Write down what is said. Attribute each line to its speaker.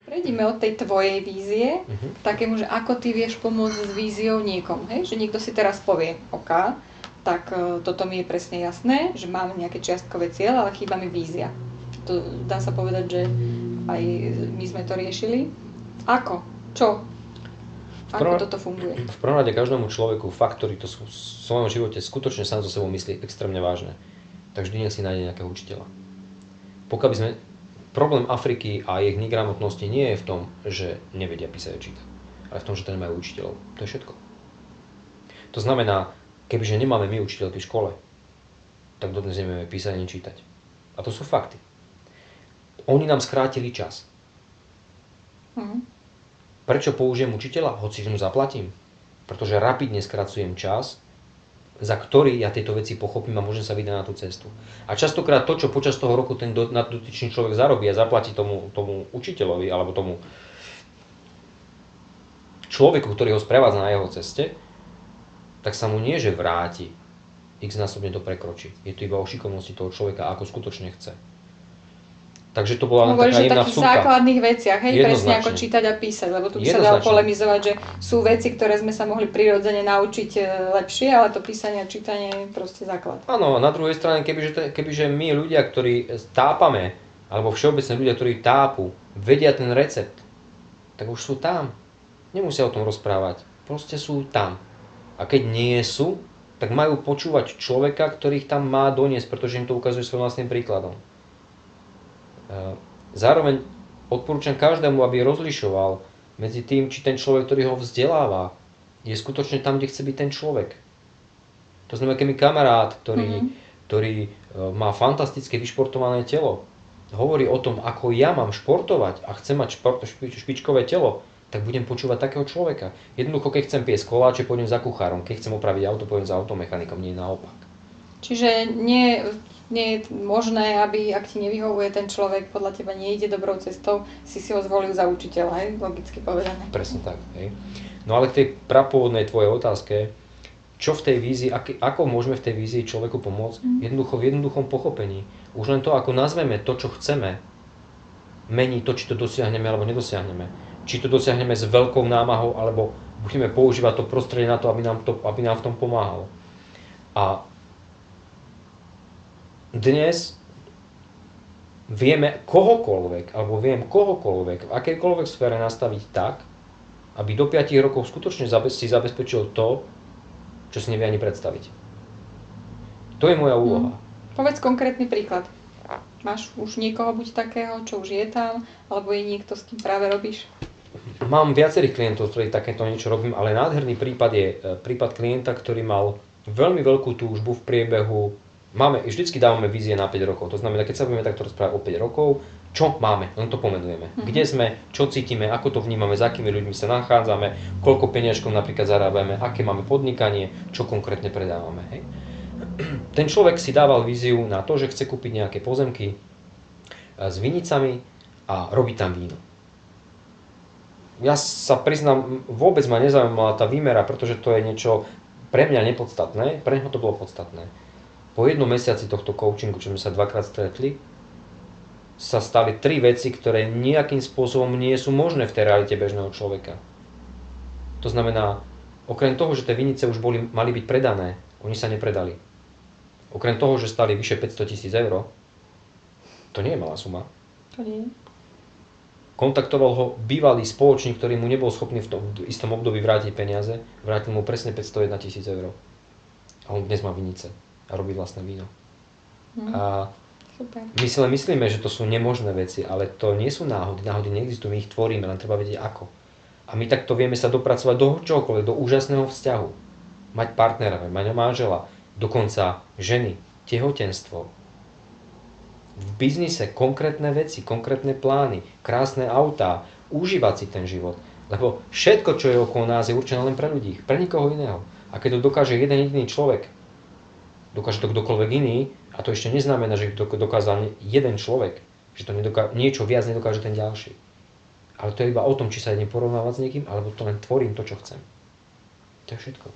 Speaker 1: Prejdime od tej tvojej vízie k takému, že ako ty vieš pomôcť s víziou niekomu, hej? Že niekto si teraz povie, OK, tak toto mi je presne jasné, že mám nejaké čiastkové cieľ, ale chýba mi vízia. To dá sa povedať, že aj my sme to riešili. Ako? Čo? Ako toto funguje?
Speaker 2: V prvom rade každému človeku fakt, ktorý to v svojom živote skutočne sám so sebou myslí extrémne vážne, tak vždy nech si nájde nejakého učiteľa. Pokiaľ by sme... Problém Afriky a ich negramotnosti nie je v tom, že nevedia písať a čítať, ale v tom, že to nemajú učiteľov. To je všetko. To znamená, kebyže nemáme my učiteľky v škole, tak dodnes nevieme písať ani čítať. A to sú fakty. Oni nám skrátili čas. Prečo použijem učiteľa? Hoci mu zaplatím. Pretože rapidne skracujem čas, za ktorý ja tieto veci pochopím a môžem sa vydať na tú cestu. A častokrát to, čo počas toho roku ten dotyčný človek zarobí a zaplatí tomu učiteľovi alebo tomu človeku, ktorý ho sprevádza na jeho ceste, tak sa mu nie, že vráti, x-násobne to prekročí. Je to iba o šikovnosti toho človeka, ako skutočne chce. Takže to bola taká jemná vsúka. Hovoríš o takých
Speaker 1: základných veciach, hej, presne ako čítať a písať, lebo tu by sa dalo polemizovať, že sú veci, ktoré sme sa mohli prirodzene naučiť lepšie, ale to písanie a čítanie je proste základ.
Speaker 2: Áno, a na druhej strane, kebyže my ľudia, ktorí tápame, alebo všeobecne ľudia, ktorí tápu, vedia ten recept, tak už sú tam. Nemusia o tom rozprávať, proste sú tam. A keď nie sú, tak majú počúvať človeka, ktorý ich tam má doniesť, pretože im to ukazuje svojím vlastným príkladom. Zároveň odporúčam každému, aby rozlišoval medzi tým, či ten človek, ktorý ho vzdeláva, je skutočne tam, kde chce byť ten človek. To znamená, keď mi kamarát, ktorý má fantastické vyšportované telo, hovorí o tom, ako ja mám športovať a chcem mať špičkové telo, tak budem počúvať takého človeka. Jednoducho, keď chcem piesť koláče, pôjdem za kuchárom. Keď chcem opraviť auto, pôjdem za automechanikom, nie naopak.
Speaker 1: Čiže nie je možné, aby, ak ti nevyhovuje ten človek, podľa teba nejde dobrou cestou, si ho zvolil za učiteľa, hej? Logicky povedané.
Speaker 2: Presne tak, hej. No ale k tej prapôvodnej tvojej otázke, čo v tej vízii, ako môžeme v tej vízii človeku pomôcť? Jednoducho v jednoduchom pochopení. Už len to, ako nazveme to, čo chceme, mení to, či to dosiahneme alebo nedosiahneme. Či to dosiahneme s veľkou námahou, alebo budeme používať to prostredie na to, aby nám v tom pomáhalo. A dnes vieme kohokoľvek, alebo viem kohokoľvek, v akejkoľvek sfére nastaviť tak, aby do 5 rokov skutočne si zabezpečil to, čo si nevie ani predstaviť. To je moja úloha.
Speaker 1: Povedz konkrétny príklad. Máš už niekoho buď takého, čo už je tam, alebo je niekto, s kým práve robíš?
Speaker 2: Mám viacerých klientov, ktorí takéto niečo robím, ale nádherný prípad je prípad klienta, ktorý mal veľmi veľkú túžbu v priebehu. Vždycky dávame vízie na 5 rokov, to znamená, keď sa budeme takto rozprávať o 5 rokov, čo máme, len to pomenujeme. Kde sme, čo cítime, ako to vnímame, s akými ľuďmi sa nachádzame, koľko peniažkov napríklad zarábame, aké máme podnikanie, čo konkrétne predávame. Hej. Ten človek si dával víziu na to, že chce kúpiť nejaké pozemky s vinicami a robiť tam víno. Ja sa priznám, vôbec ma nezaujímala tá výmera, pretože to je niečo pre mňa nepodstatné, pre neho to bolo podstatné. Po jednom mesiaci tohto coachingu, čo sme sa 2-krát stretli, sa stali 3 veci, ktoré nejakým spôsobom nie sú možné v tej realite bežného človeka. To znamená, okrem toho, že tie vinice už mali byť predané, oni sa nepredali. Okrem toho, že stali vyše 500 000 eur, to nie je malá suma.
Speaker 1: To nie.
Speaker 2: Kontaktoval ho bývalý spoločník, ktorý mu nebol schopný v istom období vrátiť peniaze, vrátil mu presne 501 000 eur. A on dnes má vinice a robí vlastné víno. A
Speaker 1: super.
Speaker 2: My si len myslíme, že to sú nemožné veci, ale to nie sú náhody. Náhody neexistujú, my ich tvoríme, len treba vedieť ako. A my takto vieme sa dopracovať do čohokoľvek, do úžasného vzťahu. Mať partnera, mať manžela, dokonca ženy, tehotenstvo. V biznise konkrétne veci, konkrétne plány, krásne autá, užívať si ten život. Lebo všetko, čo je okolo nás, je určené len pre ľudí, pre nikoho iného. A keď to dokáže jeden jediný človek, dokáže to kdokoľvek iný, a to ešte neznamená, že to dokázal jeden človek, že to niečo viac nedokáže ten ďalší. Ale to je iba o tom, či sa idem porovnávať s niekým, alebo to len tvorím to, čo chcem. To je všetko.